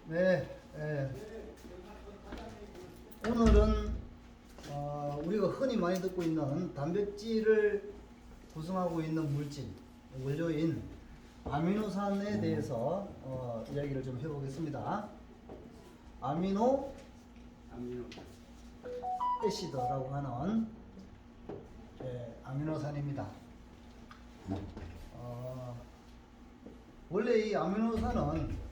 네, 오늘은 우리가 흔히 많이 듣고 있는 단백질을 구성하고 있는 물질, 원료인 아미노산에 대해서 이야기를 좀 해보겠습니다. 아미노 애시드라고 하는 아미노산입니다. 원래 이 아미노산은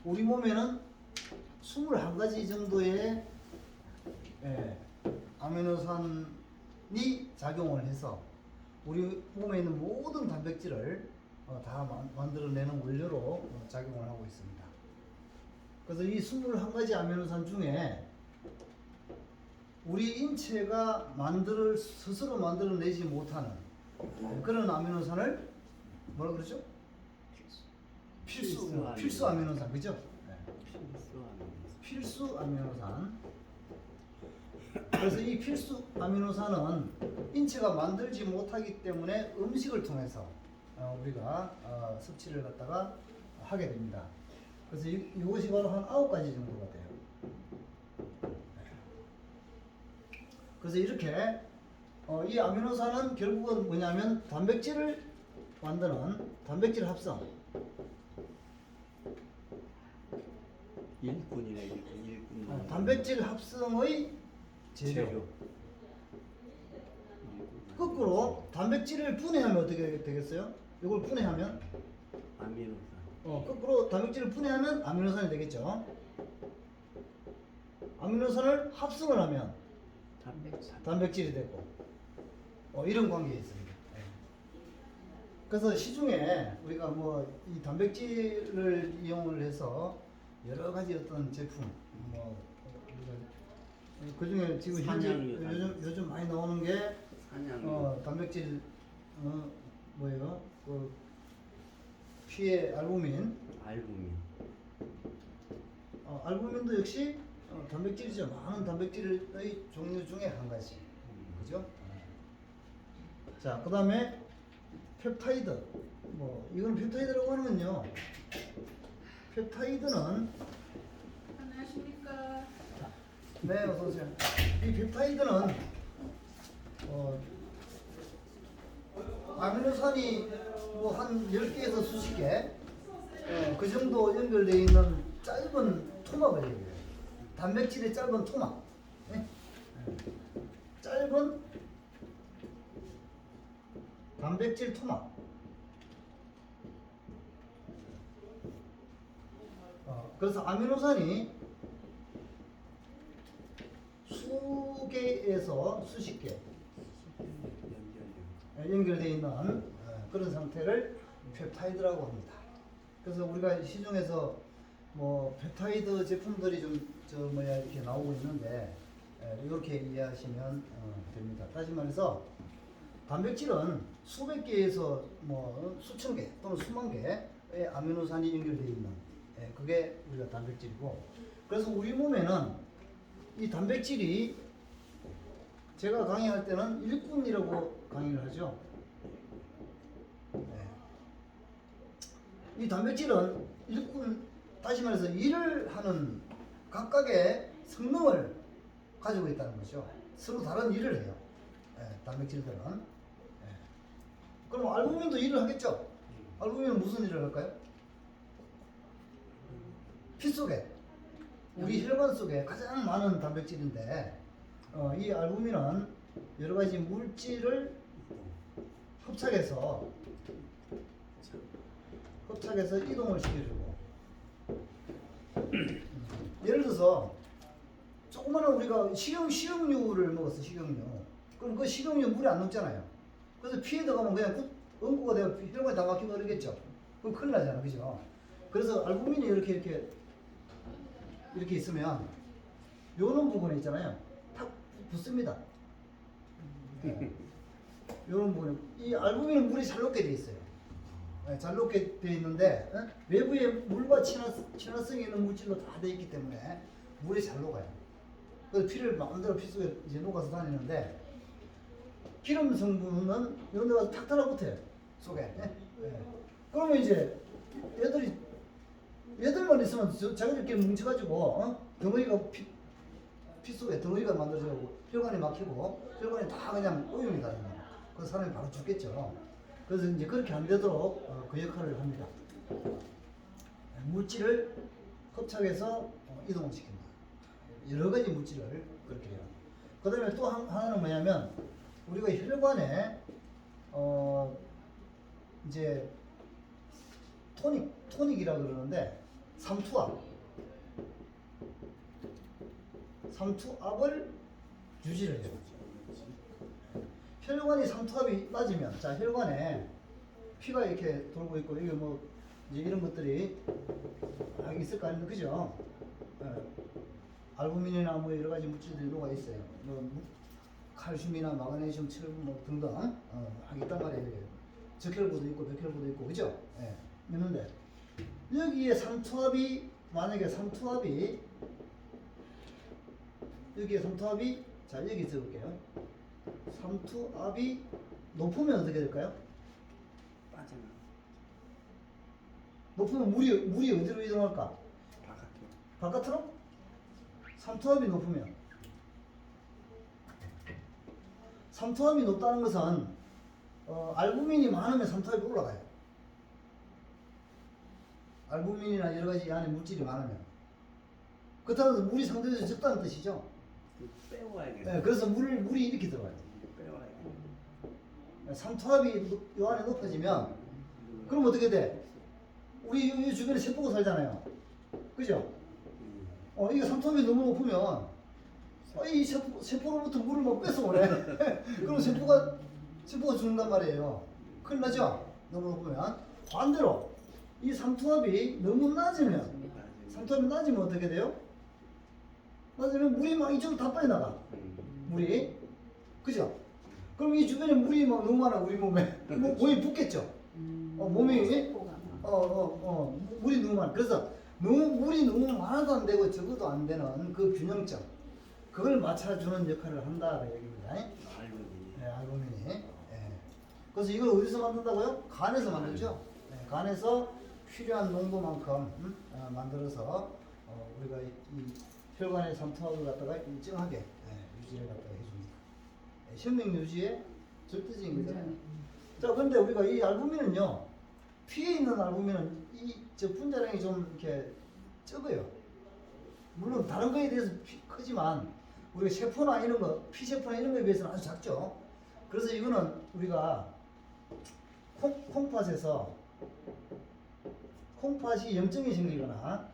우리 몸에는 21가지 정도의 아미노산이 작용을 해서 우리 몸에 있는 모든 단백질을 다 만들어내는 원료로 작용을 하고 있습니다. 그래서 이 21가지 아미노산 중에 우리 인체가 스스로 만들어내지 못하는 그런 아미노산을 뭐라 그러죠? 필수 아미노산, 그죠? 네. 필수 아미노산. 그래서 이 필수 아미노산은 인체가 만들지 못하기 때문에 음식을 통해서 우리가 섭취를 갖다가 하게 됩니다. 그래서 이것이 바로 한 9가지 정도가 돼요. 그래서 이렇게 이 아미노산은 결국은 뭐냐면 단백질을 만드는 단백질 합성. 일꾼이네, 일꾼. 단백질 합성의 재료. 거꾸로 단백질을 분해하면 어떻게 되겠어요? 이걸 분해하면 아미노산. 거꾸로 단백질을 분해하면 아미노산이 되겠죠. 아미노산을 합성을 하면 단백질이 되고 이런 관계에 있습니다. 그래서 시중에 우리가 뭐 이 단백질을 이용을 해서 여러 가지 어떤 제품 그 중에 지금 현재 요즘 많이 나오는 게 단백질 뭐예요? 그 피의 알부민. 알부민도 역시 단백질이죠. 많은 단백질의 종류 중에 한 가지. 그죠? 자, 그다음에 펩타이드. 이건 펩타이드라고 하면요. 펩타이드는 안녕하십니까. 네, 어서 오세요. 이 펩타이드는 아미노산이 한 10개에서 수십 개, 그 정도 연결되어 있는 짧은 토막을 얘기해요. 단백질의 짧은 토막. 네? 짧은 단백질 토막. 그래서 아미노산이 수개에서 수십 개 연결되어 있는 그런 상태를 펩타이드라고 합니다. 그래서 우리가 시중에서 펩타이드 제품들이 이렇게 나오고 있는데 이렇게 이해하시면 됩니다. 다시 말해서 단백질은 수백 개에서 수천 개 또는 수만 개의 아미노산이 연결되어 있는 그게 우리가 단백질이고, 그래서 우리 몸에는 이 단백질이 제가 강의할 때는 일꾼이라고 강의를 하죠. 이 단백질은 일꾼, 다시 말해서 일을 하는 각각의 성능을 가지고 있다는 거죠. 서로 다른 일을 해요. 단백질들은. 그럼 알부민도 일을 하겠죠. 알부민은 무슨 일을 할까요? 피 속에, 우리 혈관 속에 가장 많은 단백질인데 이 알부민은 여러 가지 물질을 흡착해서 이동을 시켜주고, 예를 들어서 조그마한 우리가 식용유를 먹었어. 식용유. 그럼 그 식용유 물에 안 녹잖아요. 그래서 피에 들어가면 그냥 응고가 되어 혈관에 다 막히고 그러겠죠. 그럼 큰일 나잖아. 그죠? 그래서 알부민이 이렇게 있으면 요런 부분에 있잖아요. 탁 붙습니다. 요런 부분에 이 알부민은 물이 잘 녹게 돼 있어요. 잘 녹게 돼 있는데 외부에 물과 친화성이 있는 물질로 다 돼 있기 때문에 물이 잘 녹아요. 그래서 피를 마음대로 피 속에 이제 녹아서 다니는데, 기름 성분은 이런 데 가서 탁 달라붙어요. 속에. 그러면 이제 얘들만 있으면 자기들끼리 뭉쳐가지고 덩어리가 피 속에 덩어리가 만들어지고 혈관이 막히고 혈관이 다 그냥 오염이 가잖아. 그 사람이 바로 죽겠죠. 그래서 이제 그렇게 안 되도록 그 역할을 합니다. 물질을 흡착해서 이동을 시킨다. 여러 가지 물질을 그렇게 해요. 그 다음에 또 하나는 뭐냐면 우리가 혈관에 이제 토닉이라 그러는데 삼투압을 유지를 해요. 혈관이 삼투압이 낮으면, 자, 혈관에 피가 이렇게 돌고 있고, 이게 뭐, 이제 이런 것들이 있을 거 아닙니까? 그죠? 알부민이나 뭐 여러 가지 물질들이 녹아 있어요. 뭐, 칼슘이나 마그네슘, 철분 뭐 등등, 있단 말이에요. 적혈구도 있고, 백혈구도 있고, 그죠? 예. 있는데, 여기에 삼투압이, 만약에 여기에 삼투압이, 자, 여기 적을게요. 삼투압이 높으면 어떻게 될까요? 빠져나. 높으면 물이 어디로 이동할까? 바깥으로? 삼투압이 높으면. 삼투압이 높다는 것은 알부민이 많으면 삼투압이 올라가요. 알부민이나 여러 가지 안에 물질이 많으면. 그렇다고 해서 물이 상대적으로 적다는 뜻이죠. 빼와야겠네. 네, 그래서 물이 이렇게 들어가요. 빼와야겠네. 삼투압이 요 안에 높아지면 그럼 어떻게 돼? 우리 이 주변에 세포가 살잖아요. 그죠? 이게 삼투압이 너무 높으면 이 세포로부터 물을 막 뺏어오네. 그럼 세포가 죽는단 말이에요. 큰일 나죠? 너무 높으면. 반대로 이 삼투압이 너무 낮으면 어떻게 돼요? 낮으면 물이 막 이쪽으로 다 빠져나가. 물이. 그죠? 그럼 이 주변에 물이 막 너무 많아, 우리 몸에. 몸이 붓겠죠? 몸이, 물이 너무 많아. 그래서 물이 너무 많아도 안 되고 적어도 안 되는 그 균형점. 그걸 맞춰주는 역할을 한다. 그 얘기입니다. 네, 알부민이. 네. 그래서 이걸 어디서 만든다고요? 간에서 만들죠. 네, 간에서 필요한 농도만큼 만들어서 우리가 이 혈관의 삼투압을 갖다가 일정하게 유지를 갖다가 해줍니다. 생명 유지의 절대적인 거잖아요. 자, 그런데 우리가 이 알부민은요, 피에 있는 알부민은 저 분자량이 좀 이렇게 적어요. 물론 다른 거에 대해서 크지만 우리가 세포나 이런 거, 피세포나 이런 거에 비해서는 아주 작죠. 그래서 이거는 우리가 콩팥이 염증이 생기거나,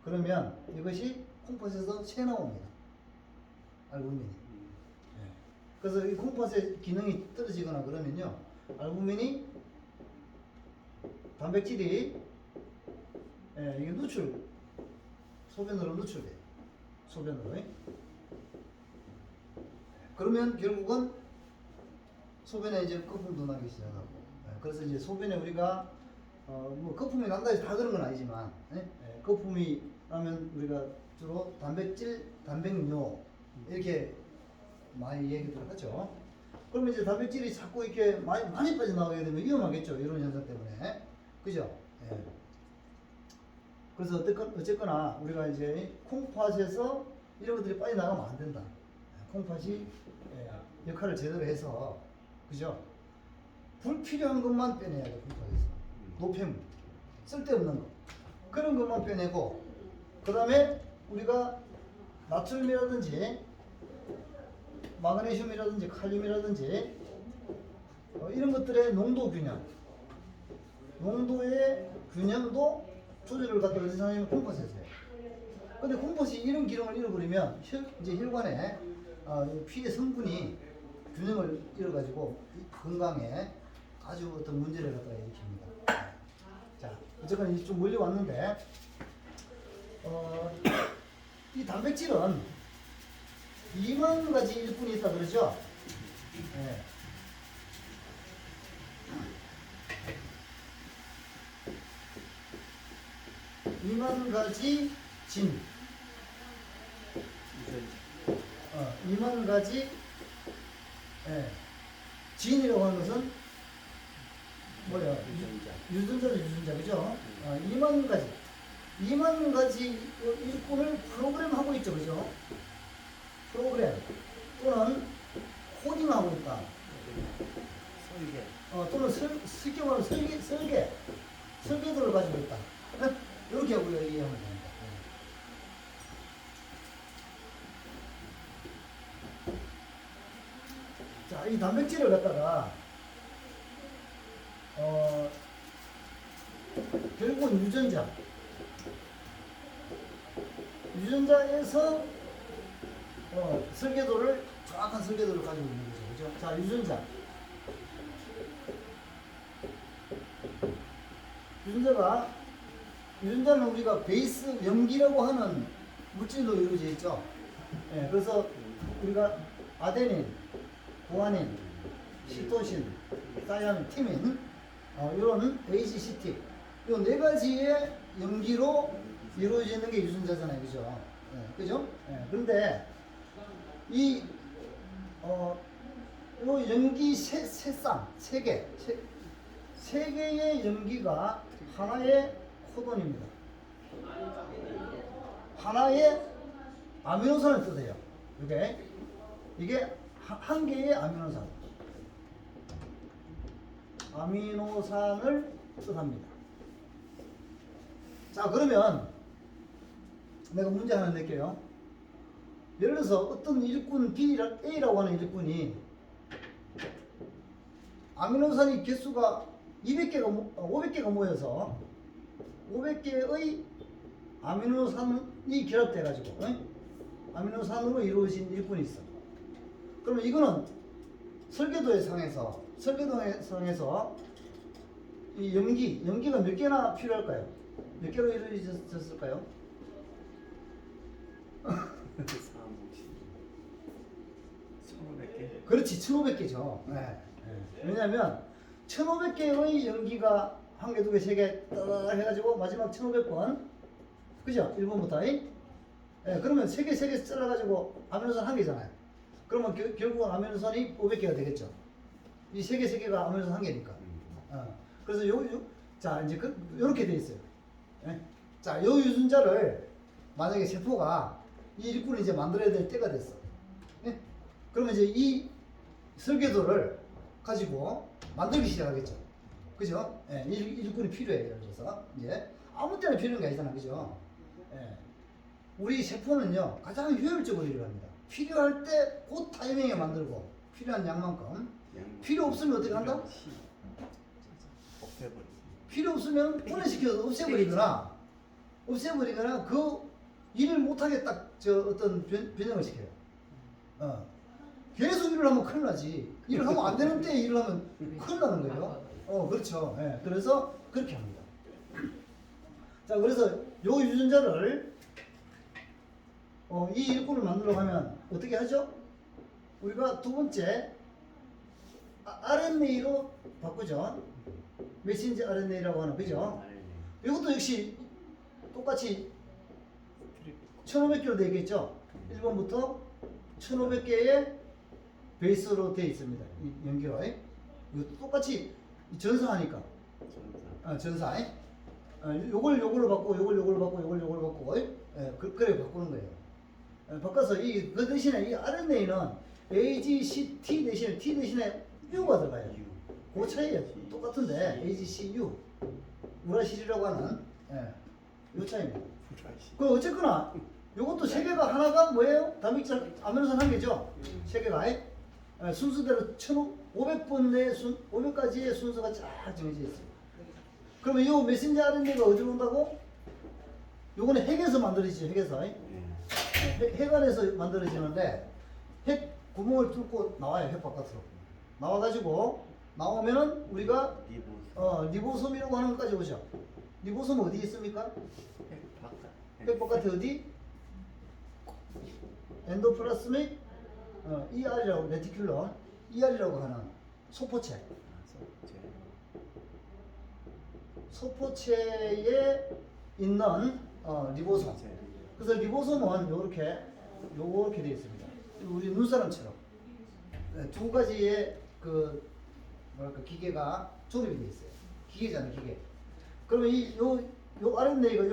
그러면 이것이 콩팥에서 새 나옵니다. 알부민이. 그래서 이 콩팥의 기능이 떨어지거나 그러면요, 알부민이 단백질이 이게 소변으로 누출돼요. 소변으로. 그러면 결국은 소변에 이제 거품도 나기 시작하고. 그래서 이제 소변에 우리가 뭐 거품이 난다 해서 다 그런 건 아니지만, 거품이 나면 우리가 주로 단백질, 단백뇨 이렇게 많이 얘기를 하죠. 그러면 이제 단백질이 자꾸 이렇게 많이 빠져나가게 되면 위험하겠죠. 이런 현상 때문에. 그죠? 그래서 어쨌거나 우리가 이제 콩팥에서 이런 것들이 빠져나가면 안 된다. 콩팥이 역할을 제대로 해서, 그죠? 불필요한 것만 빼내야 돼, 콩팥에서. 노폐물, 쓸데없는 거. 그런 것만 빼내고, 그 다음에 우리가 나트륨이라든지, 마그네슘이라든지, 칼륨이라든지, 이런 것들의 농도 균형, 농도의 균형도 조절을 갖다 어디서 하냐면 콩팥에서 해요. 근데 콩팥이 이런 기능을 잃어버리면 이제 혈관에 피의 성분이 균형을 잃어가지고 건강에 아주 어떤 문제를 갖다가 일으킵니다. 자, 어쨌거나 좀 멀리 왔는데, 이 단백질은 2만 가지 일꾼이 있다 그러죠? 네. 2만 가지 진. 2만 가지 진이라고 하는 것은 뭐야? 유전자. 유전자도 유전자 그죠? 2만 가지 2만 가지 일꾼을 프로그램하고 있죠 그죠? 프로그램 또는 코딩하고 있다. 설계. 또는 쉽게 말하면 설계도를 가지고 있다. 이렇게 우리가 이해하면 됩니다. 자, 이 단백질을 갖다가 결국은 유전자에서 설계도를 정확한 설계도를 가지고 있는 거죠. 그죠? 자, 유전자는 우리가 베이스 염기라고 하는 물질로 이루어져 있죠. 예, 그래서 우리가 아데닌, 구아닌, 시토신, 사이아민, 티민, 이런 AGCT, 이 네 가지의 염기로 이루어지는 게 유전자잖아요, 그죠? 예, 그죠? 예, 그런데 이 염기 세 개의 염기가 하나의 코돈입니다. 하나의 아미노산을 뜻해요. 이게 한 개의 아미노산을 뜻합니다. 자, 그러면 내가 문제 하나 낼게요. 예를 들어서 어떤 일꾼 A라고 하는 일꾼이 아미노산이 개수가 500개가 모여서 500개의 아미노산이 결합돼 가지고 아미노산으로 이루어진 일꾼이 있어. 그러면 이거는 설계도의 상에서 이 염기가 몇 개나 필요할까요? 몇 개로 이루어졌을까요? 1500개. 그렇지, 1500개죠. 네. 왜냐하면 1500개의 염기가 한 개, 두 개, 세 개 해가지고 마지막 1500번, 그죠? 1번부터. 그러면 세 개 잘라가지고 아미노산 한 개잖아요. 그러면 결국은 아미노산이 500개가 되겠죠. 이 세 개가 아미노산 한 개니까. 그래서 자, 이제 요렇게 돼 있어요. 자, 요 유전자를 만약에 세포가 이 일꾼을 이제 만들어야 될 때가 됐어. 그러면 이제 이 설계도를 가지고 만들기 시작하겠죠. 그죠? 이 일꾼이 필요해요. 그래서 이제 아무 때나 필요한 게 아니잖아. 그죠? 우리 세포는요, 가장 효율적으로 일어납니다. 필요할 때 그 타이밍에 만들고, 필요한 양만큼. 필요 없으면 어떻게 한다? 필요 없으면 분해시켜서 없애버리거나 그 일을 못하게 딱 어떤 변형을 시켜요. 계속 일을 하면 큰일 나지. 일을 하면 안 되는 때에 일을 하면 큰일 나는 거예요. 그렇죠. 그래서 그렇게 합니다. 자, 그래서 요 유전자를 이 일꾼을 만들어 가면 어떻게 하죠? 우리가 두 번째 RNA로 바꾸죠. 메신저 RNA라고 하는, 그죠? 이것도 역시 똑같이 1500개로 되어 있겠죠? 1번부터 1500개의 베이스로 되어 있습니다. 이 연기로. 이것도 똑같이 전사하니까. 전사. 요걸로 바꾸고, 요걸로 바꾸고, 그래 바꾸는 거예요. 바꿔서 그 대신에 이 RNA는 AGCT 대신에 T 대신에 U가 들어가요. 그 차이예요. 똑같은데 AGCU 우라실이라고 하는 요 차이입니다. 그 어쨌거나 요것도 세 개가 하나가 뭐예요? 단백질 아미노산 한 개죠. 세 개가 순서대로 1500번 내 500가지의 순서가 쫙 정해져 있어요. 그러면 요 메신저 RNA가 어디로 온다고? 요거는 핵에서 만들어지죠. 핵 안에서 만들어지는데 핵 구멍을 뚫고 나와요. 핵 바깥으로 나와가지고 나오면은 우리가 리보솜이라고 하는 것까지 오죠. 리보솜은 어디 있습니까? 핵 바깥에 어디? 엔도플라스믹 ER이라고 레티큘럼 ER이라고 하는 소포체에 있는 리보솜. 그래서 리보솜은 요렇게 되어 있습니다. 우리 눈사람처럼 두 가지의 기계가 조립이 되어 있어요. 기계잖아요, 기계. 그러면 요 아랫내가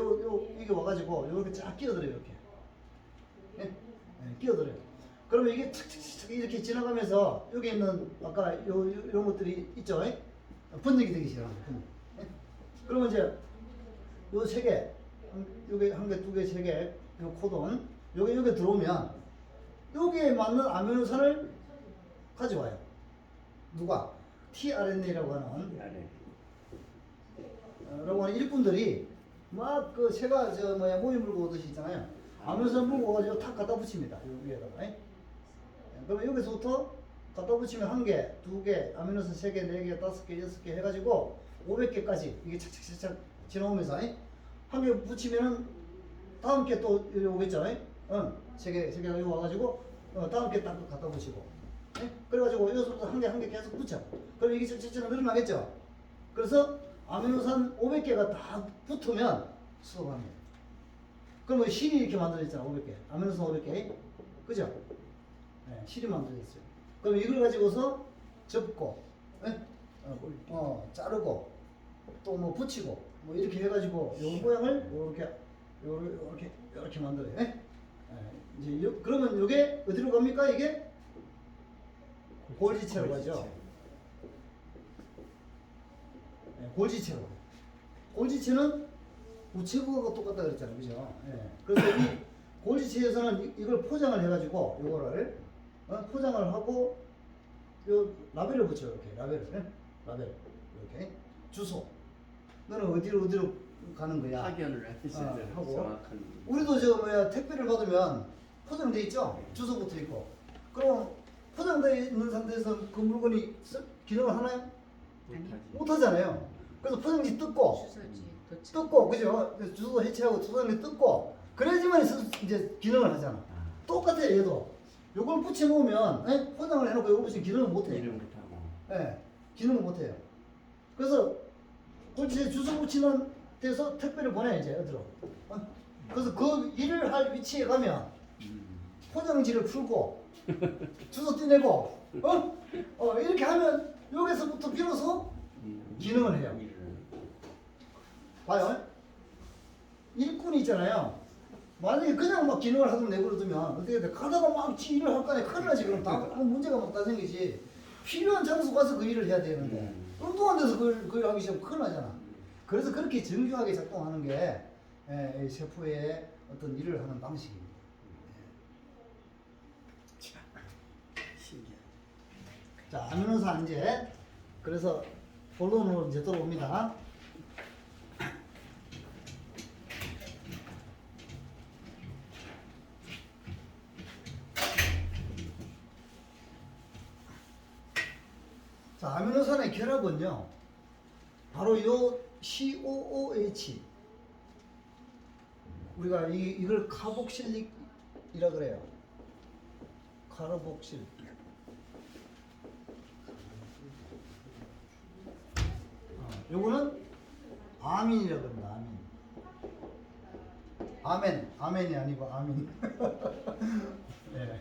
이게 와가지고 요렇게 쫙 끼어들어요, 이렇게. 예? 예, 끼어들어요. 그러면 이게 착착착 이렇게 지나가면서 여기 있는 아까 이런 것들이 있죠? 예? 번역이 되기 시작합니다. 예? 그러면 이제 요 세 개, 요게 한 개, 두 개, 세 개, 요 코돈, 요게 들어오면 여기에 맞는 아미노산을 가져와요. 누가? tRNA라고 하는 아래. 라고 하는 일꾼들이 막 그 새가 모이 물고 오듯이 있잖아요. 아미노산 물고 오가지고 탁 갖다 붙입니다. 요 위에다가. 그러면 여기서부터 갖다 붙이면 한 개, 두 개, 아미노산 세 개, 네 개, 다섯 개, 여섯 개 해가지고 500개까지 이게 착착착착 지나오면서 한 개 붙이면은 다음 게 또 오겠죠. 세 개가 여기 와가지고 다음 게 딱 갖다 붙이고. 그래가지고 여기서부터 한 개 계속 붙여. 그럼 이게 점점 늘어나겠죠. 그래서 아미노산 500개가 다 붙으면 수업합니다. 그러면 실이 이렇게 만들어졌잖아. 500개. 아미노산 500개. 그죠? 네, 실이 만들어졌어요. 그럼 이걸 가지고서 접고, 자르고, 또 뭐 붙이고, 뭐 이렇게 해가지고 요 모양을 요렇게 만들어요. 이제 그러면 요게 어디로 갑니까? 이게 골지체로 가죠. 골지체로. 골지체는 우체국하고 똑같다 그랬잖아요. 그죠? 그래서 이 골지체에서는 이걸 포장을 해가지고 요거를 포장을 하고 요 라벨을 붙여요. 이렇게 라벨 이렇게 주소. 너는 어디로 가는 거야? 확연을 해주세요. 하고. 정확한. 우리도 택배를 받으면 포장돼 있죠? 주소 붙어 있고. 그럼 포장돼 있는 상태에서 그 물건이 기능을 하나요? 못 하잖아요. 그래서 포장지 뜯고, 그죠? 주소 해체하고 포장지 뜯고, 그래야지만 이제 기능을 하잖아. 똑같아요, 얘도. 요걸 붙여놓으면, 포장을 해놓고 요걸 붙이면 기능을 못해요. 기능 못하고. 기능을 못해요. 그래서 골지체 주소 붙이는 데서 택배를 보내, 이제, 어디로. 그래서 그 일을 할 위치에 가면, 포장지를 풀고, 주소 떼내고, 이렇게 하면, 여기서부터 비로소 기능을 해요. 봐요. 일꾼이 있잖아요. 만약에 그냥 막 기능을 하고 내버려두면 어떻게 돼? 가다가 막 일을 할 거 아니야. 큰일 나지. 그럼 다 문제가 막 다 생기지. 필요한 장소 가서 그 일을 해야 되는데 엉뚱한 데서 그걸 하기 시작하면 큰일 나잖아. 그래서 그렇게 정교하게 작동하는 게 세포의 어떤 일을 하는 방식입니다. 신기해. 자, 아미노산 이제 그래서 본론으로 이제 들어옵니다. 자, 아미노산의 결합은요, 바로 요 COOH, 우리가 이걸 카복실릭이라 그래요. 카르복실. 요거는 아민이라고 합니다. 아멘이 아니고 아민. 네.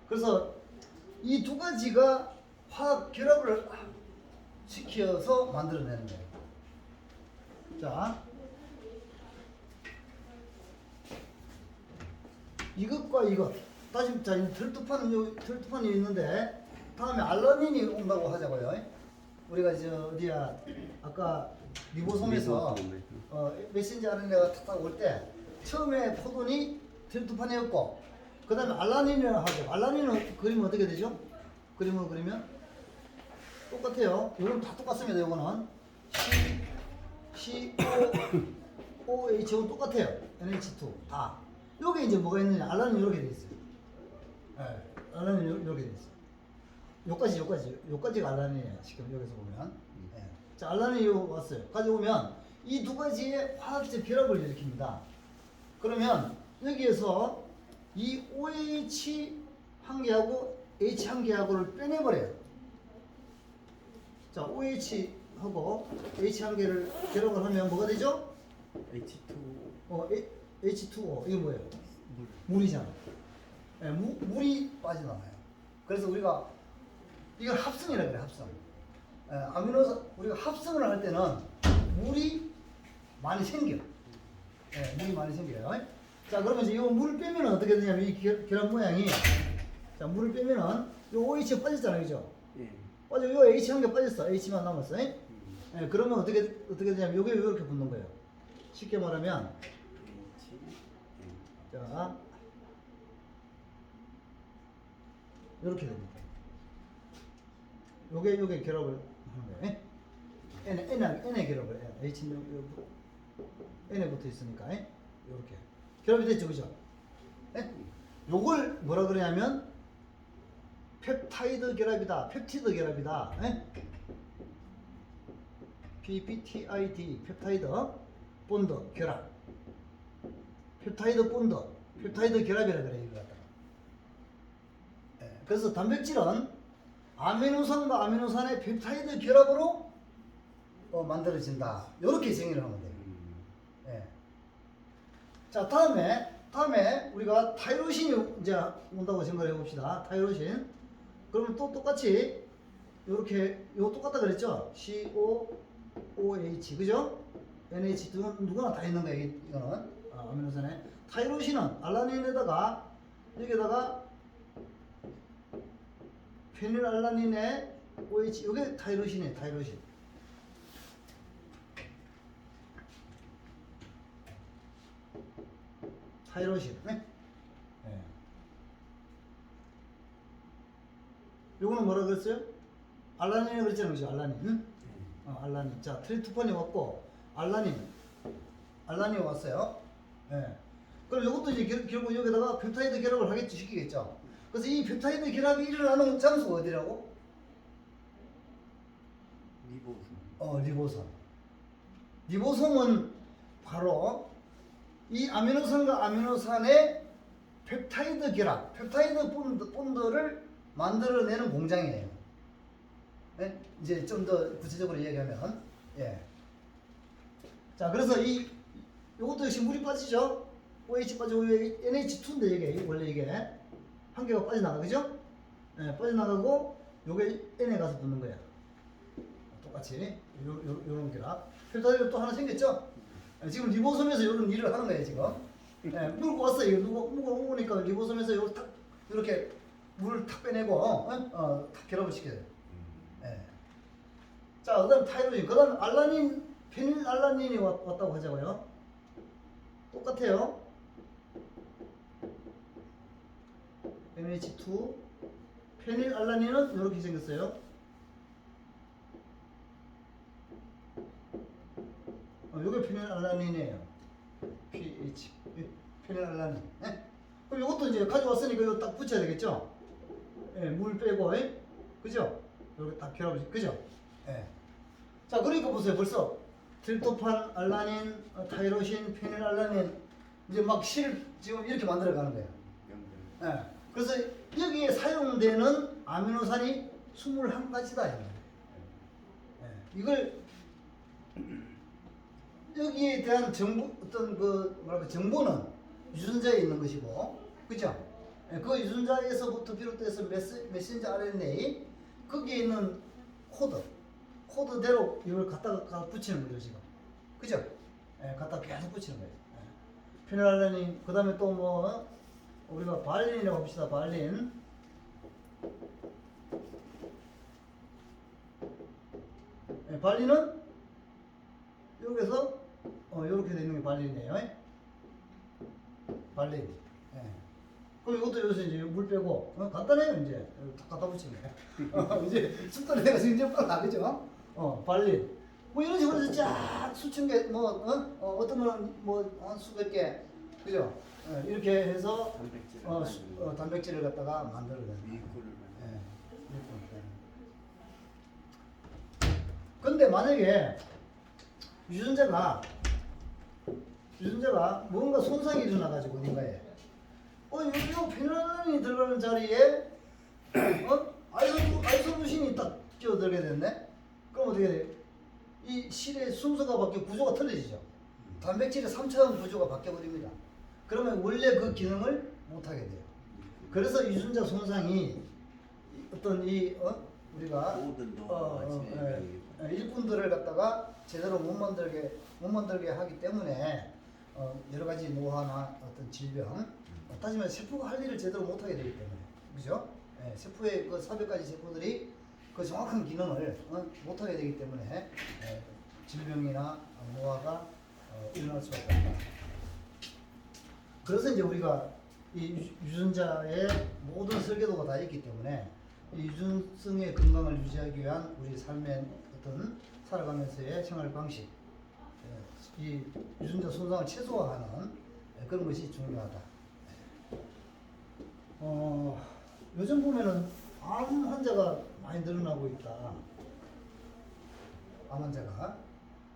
그래서 이 두 가지가 화학 결합을 시켜서 만들어내는 거예요. 자, 이것과 이것. 다시 자, 털투판이 있는데 다음에 알라닌이 온다고 하자고요. 우리가 어디야 아까 리보솜에서 메신저 RNA가 탁 올 때 처음에 포돈이 털투판이었고 그 다음에 알라닌이라고 하죠. 알라닌은 그리면 어떻게 되죠? 그림을 그리면 똑같아요. 이건 다 똑같습니다. 이거는 COOH하고 똑같아요. NH2 다. 여기 이제 뭐가 있느냐? 알라닌 이렇게 돼 있어요. 알라닌 이렇게 돼 있어요. 요까지가 알라닌이에요. 지금 여기서 보면. 자, 알라닌이 왔어요. 가져오면 이 두 가지의 화학적 결합을 일으킵니다. 그러면 여기에서 이 OH 한 개하고 H 한 개하고를 빼내버려요. 자, OH하고 H 한 개를 결합을 하면 뭐가 되죠? H2O. H2O. 이게 뭐예요? 물이잖아. 물이 빠져나와요. 그래서 우리가 이걸 합성이라고 그래, 합성. 아미노산 우리가 합성을 할 때는 물이 많이 생겨. 물이 많이 생겨요. 자, 그러면 이제 이 물을 빼면 어떻게 되냐면 이 계란 모양이 자, 물을 빼면은 이 OH가 빠졌잖아요, 그죠? 예. 빠져, 요 H 한 개 빠졌어. H만 남았어. 그러면 어떻게 되냐면 요게 이렇게 붙는 거예요. 쉽게 말하면 H. 자, 이렇게 됩니다. 요게 결합을 하는 거예요. N에 결합을 해요. H는 N에 붙어 있으니까 이렇게 결합이 됐죠, 그죠? 요걸 뭐라 그러냐면 펩타이드 결합이다, 펩티드 결합이다. PPTID, 펩타이드 본드 결합. 펩타이드 본드, 펩타이드 결합이라 그래 이거 갖다가. 그래서 단백질은 아미노산과 아미노산의 펩타이드 결합으로 만들어진다. 이렇게 정의를 하면 돼요. 자, 다음에 우리가 타이로신이 이제 온다고 생각을 해봅시다. 타이로신. 그러면 또 똑같이 이렇게 요 똑같다 그랬죠? COOH 그죠? NH 누구나 다 있는 거예요. 이거는 아미노산에. 타이로신은 알라닌에다가 여기다가 페닐알라닌에 OH 이게 타이로신이에요. 타이로신. 타이로신. 요거는 뭐라 그랬어요? 알라닌이라고 그랬잖아요. 그죠? 알라닌. 알라닌. 자, 트리프토판이 왔고 알라닌이 왔어요. 그럼 요것도 이제 결국 여기다가 펩타이드 결합을 하겠죠. 시키겠죠. 그래서 이 펩타이드 결합이 일어나는 장소가 어디라고? 리보솜. 리보솜. 리보솜은 바로 이 아미노산과 아미노산의 펩타이드 결합, 펩타이드 본드를 만들어내는 공장이에요. 이제 좀 더 구체적으로 이야기하면, 자, 그래서 요것도 역시 물이 빠지죠? OH 빠지고, NH2인데 이게, 원래 이게, 한 개가 빠져나가, 그죠? 빠져나가고, 요게 N에 가서 붙는 거야. 똑같이, 요런 결합. 펩타이드 또 하나 생겼죠? 지금 리보솜에서 이런 일을 하는 거예요, 지금. 물고 왔어요. 이거 물고 오니까 리보솜에서 이렇게 물을 탁 빼내고, 탁 결합을 시켜요. 자, 그 다음 타이로신, 그 다음 알라닌, 페닐알라닌이 왔다고 하자고요. 똑같아요. NH2, 페닐알라닌은 이렇게 생겼어요. 요게 페닐알라닌이에요. pH, 페닐알라닌. 그럼 이것도 이제 가져왔으니까 이거 딱 붙여야 되겠죠? 물 빼고, 그죠? 이렇게 딱 결합을, 그죠? 자, 그러니까 보세요. 벌써 트립토판, 알라닌, 타이로신, 페닐알라닌 이제 막 실 지금 이렇게 만들어 가는 거예요. 그래서 여기에 사용되는 아미노산이 21가지다. 이걸 여기에 대한 정보, 어떤 정보는 유전자에 있는 것이고, 그죠? 그 유전자에서부터 비롯돼서 메신저 RNA, 거기에 있는 코드대로 이걸 갖다가 붙이는 거죠, 지금. 그죠? 갖다 계속 붙이는 거예요. 페닐알라닌, 그 다음에 또 뭐, 우리가 발린이라고 봅시다, 발린. 발린은 여기서 이렇게 되는 게 발린이에요. 발린. 그럼 이것도 여기서 이제 물 빼고 간단해요. 이제 다 갖다 붙이면 이제 습관이 돼가지고 이제 빨리 나겠죠. 발린. 뭐 이런 식으로 해서 쫙 수천 개, 어떤 거는 뭐 수백 개, 그죠? 이렇게 해서 단백질을 갖다가 만들어내는. 근데 만약에 유전자가 뭔가 손상이 일어나가지고 어딘가에 여기 페닐알라닌이 들어가는 자리에 아이소루신이 딱 끼어들게 됐네. 그럼 어떻게 돼? 이 실의 순서가 바뀌어 구조가 틀려지죠. 단백질의 3차원 구조가 바뀌어 버립니다. 그러면 원래 그 기능을 못 하게 돼요. 그래서 유전자 손상이 어떤 우리가 모든 노화와 일꾼들을 갖다가 제대로 못 만들게 하기 때문에 여러 가지 노화나 어떤 질병, 따지면 세포가 할 일을 제대로 못 하게 되기 때문에, 그죠? 예, 세포의 그 400가지 세포들이 그 정확한 기능을 못 하게 되기 때문에 질병이나 노화가 일어날 수밖에 없다. 그래서 이제 우리가 이 유전자의 모든 설계도가 다 있기 때문에 이 유전성의 건강을 유지하기 위한 우리 삶의 어떤 살아가면서의 생활 방식, 이 유전자 손상을 최소화하는 그런 것이 중요하다. 요즘 보면은 암 환자가 많이 늘어나고 있다. 암 환자가.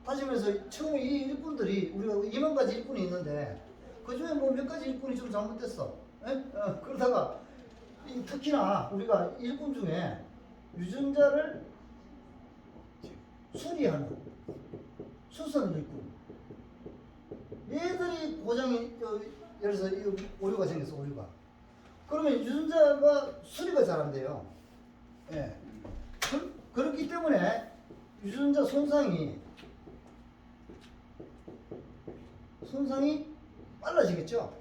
따지면서 처음에 이 일꾼들이 우리가 2만 가지 일꾼이 있는데 그 중에 뭐 몇 가지 일꾼이 좀 잘못됐어. 그러다가 특히나 우리가 일꾼 중에 유전자를 수리하는 수선 일꾼, 얘들이 고장이 예를 들어서 오류가 생겼어. 오류가. 그러면 유전자가 수리가 잘 안 돼요. 예. 그렇기 때문에 유전자 손상이 빨라지겠죠.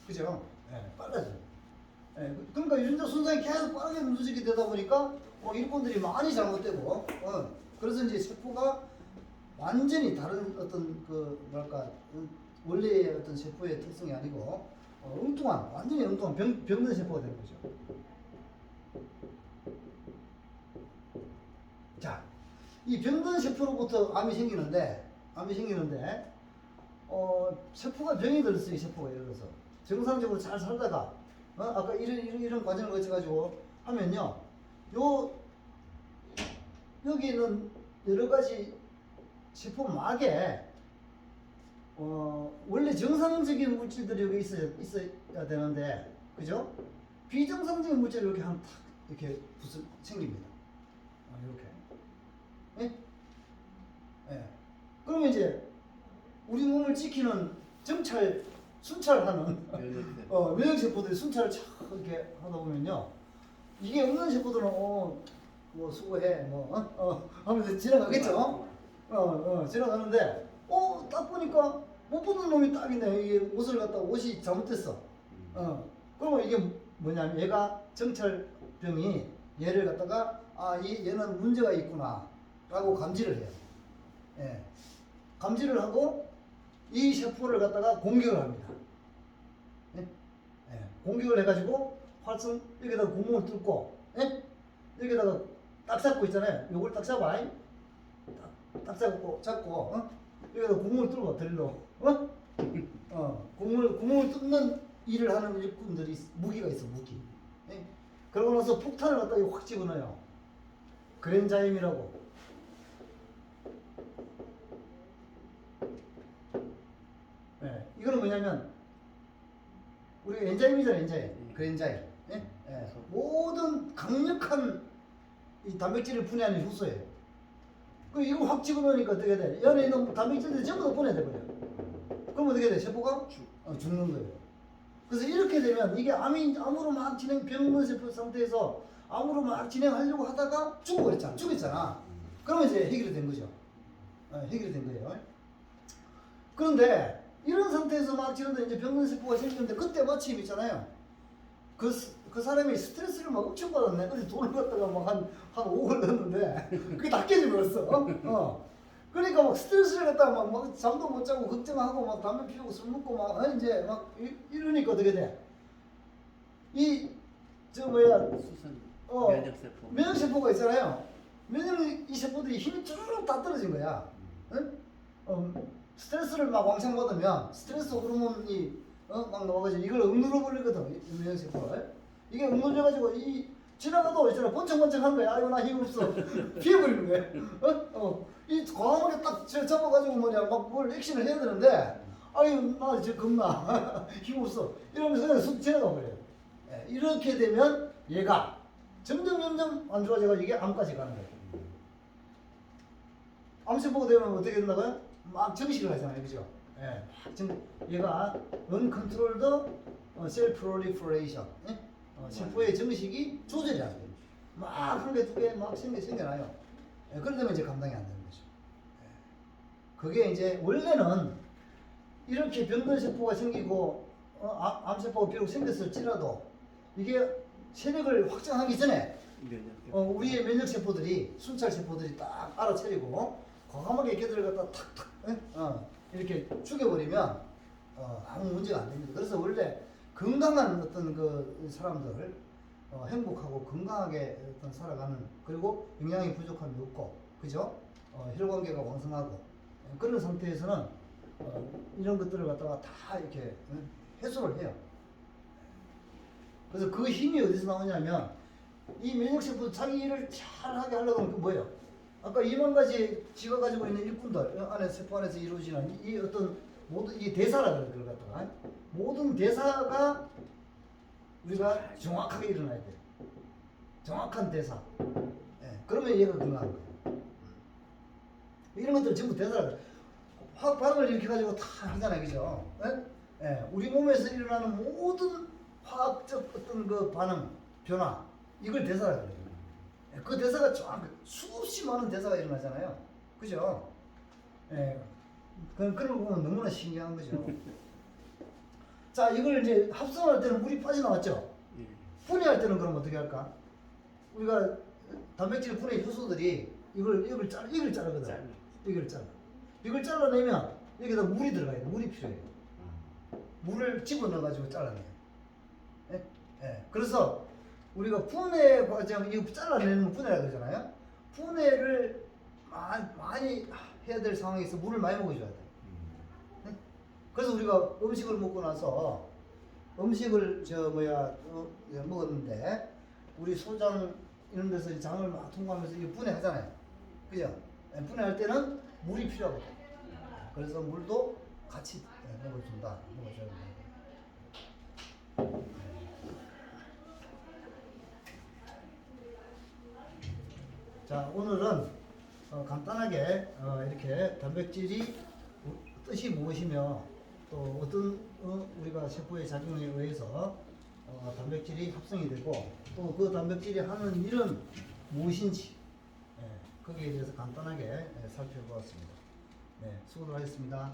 그죠? 예, 빨라져. 예, 그러니까 유전자 손상이 계속 빠르게 누적이 되다 보니까 일꾼들이 많이 잘못되고, 그래서 이제 세포가 완전히 다른 어떤 원래의 어떤 세포의 특성이 아니고 완전히 엉뚱한 병든 세포가 되는 거죠. 자, 이 병든 세포로부터 암이 생기는데 세포가 병이 들었어요. 이 세포가 예를 들어서 정상적으로 잘 살다가 아까 이런 과정을 거쳐가지고 하면요, 여기 있는 여러 가지 세포막에 원래 정상적인 물질들이 여기 있어야 되는데, 그죠? 비정상적인 물질이 이렇게 이렇게 생깁니다. 이렇게. 예? 그러면 이제 우리 몸을 지키는 순찰하는 면역세포들이 순찰을 이렇게 하다 보면요, 이게 없는 세포들은 뭐 수고해 하면서 지나가겠죠. 지나가는데 딱 보니까 못 보는 놈이 딱 있네. 이게 옷을 갖다가 옷이 잘못됐어. 그러면 이게 뭐냐면 얘가 정찰병이 얘를 갖다가 얘는 문제가 있구나 라고 감지를 해요. 예. 감지를 하고 이 세포를 갖다가 공격을 합니다. 예? 예. 공격을 해가지고 여기다가 구멍을 뚫고, 예? 여기다가 딱 잡고 있잖아요. 요걸 딱 잡아. 딱 잡고 여기다 구멍을 뚫어 드릴로. 구멍을 뚫는 일을 하는 일꾼들이 무기가 있어. 무기. 예? 그러고 나서 폭탄을 갖다가 확 집어넣어요. 그랜자임이라고. 예, 이거는 뭐냐면 우리 엔자임이잖아. 엔자임. 그랜자임. 예? 예. 모든 강력한 이 단백질을 분해하는 효소예요. 이거 확 집어넣으니까 어떻게 돼? 이 안에 있는 단백질들이 전부 다 분해돼 버려. 그럼 어떻게 돼? 세포가 죽는 거예요. 그래서 이렇게 되면 이게 암으로 막 병든 세포 상태에서 암으로 막 진행하려고 하다가 죽었잖아. 그러면 이제 해결이 된 거죠. 해결이 된 거예요. 그런데 이런 상태에서 막 지는데 이제 병든 세포가 생기는데 그때 마침 있잖아요. 그 사람이 스트레스를 막 엄청 받았네. 그래서 돈을 갖다가 막 한 5억을 넣었는데 그게 다 깨져버렸어. 그러니까 막 스트레스를 갖다가 막 잠도 못 자고 걱정하고 막 담배 피우고 술 먹고 막 이제 막 이러니까 어떻게 돼? 수선 면역세포가 있잖아요. 이 세포들이 힘이 쭈르륵 다 떨어진 거야. 스트레스를 막 왕창 받으면 스트레스 호르몬이 막 나와가지고 이걸 억누러 버리거든. 면역세포를. 이게 억눌려가지고 지나가도 있잖아. 번쩍번쩍 하는 거야. 나 힘 없어. 피해버리는 거야. 이 과하게 딱 잡아가지고 막 뭘 액션을 해야 되는데, 나 지금 겁나. 힘 없어. 이러면서 그냥 쑥 지나가 버려요. 예, 이렇게 되면 얘가 점점 안 좋아져가지고 이게 암까지 가는 거예요. 암세포가 되면 어떻게 된다고요? 막 정식을 하잖아요. 그죠? 예. 얘가 uncontrolled cell proliferation. 세포의 정식이 조절이 안 돼요. 막 한 개, 두 개 막 생겨나요. 예, 그러면 이제 감당이 안 되는 거죠. 예. 그게 이제 원래는 이렇게 병든 세포가 생기고 암세포가 비록 생겼을지라도 이게 세력을 확장하기 전에 우리의 면역 세포들이 순찰 세포들이 딱 알아차리고 과감하게 걔들을 갖다 탁탁 이렇게 죽여버리면 아무 문제가 안 됩니다. 그래서 원래 건강한 어떤 그 사람들 행복하고 건강하게 어떤 살아가는 그리고 영양이 부족함이 없고 그죠? 혈관계가 왕성하고 그런 상태에서는 이런 것들을 갖다가 다 이렇게 해소를 해요. 그래서 그 힘이 어디서 나오냐면 이 면역세포 자기 일을 잘하게 하려고 하면 그 뭐예요? 아까 2만 가지 지가 가지고 있는 일꾼들 안에 세포 안에서 이루어지는 이 어떤 모든 이 대사라 그래 그걸 갖다가 모든 대사가 우리가 정확하게 일어나야 돼요. 정확한 대사. 예, 그러면 얘가 건강한 거예요. 이런 것들 전부 대사라 그래. 화학 반응을 이렇게 가지고 다 하잖아요, 그죠? 예? 예, 우리 몸에서 일어나는 모든 화학적 어떤 그 반응, 변화, 이걸 대사라 그래요. 예, 그 대사가 수없이 많은 대사가 일어나잖아요, 그죠? 예, 그런 거 보면 너무나 신기한 거죠. 자, 이걸 이제 합성할 때는 물이 빠져나왔죠? 분해할 때는 그럼 어떻게 할까? 우리가 단백질 분해 효소들이 이걸 자르거든. 이걸 잘라. 이걸 잘라내면 여기다 물이 들어가야 돼. 물이 필요해요. 물을 집어넣어가지고 잘라내요. 예? 예. 그래서 우리가 분해 과정, 이거 잘라내는 분해라 그러잖아요. 분해를 많이 해야 될 상황에서 물을 많이 먹어줘야 돼. 예? 그래서 우리가 음식을 먹고 나서 음식을 먹었는데 우리 소장 이런 데서 장을 막 통과하면서 이거 분해하잖아요. 그죠? 예, 분해할 때는 물이 필요하거든. 그래서 물도 같이 먹어줘야 된다. 자, 오늘은 간단하게 이렇게 단백질이 뜻이 무엇이며 또 어떤 우리가 세포의 작용에 의해서 단백질이 합성이 되고 또 그 단백질이 하는 일은 무엇인지 거기에 대해서 간단하게 살펴보았습니다. 네, 수고를 하셨습니다.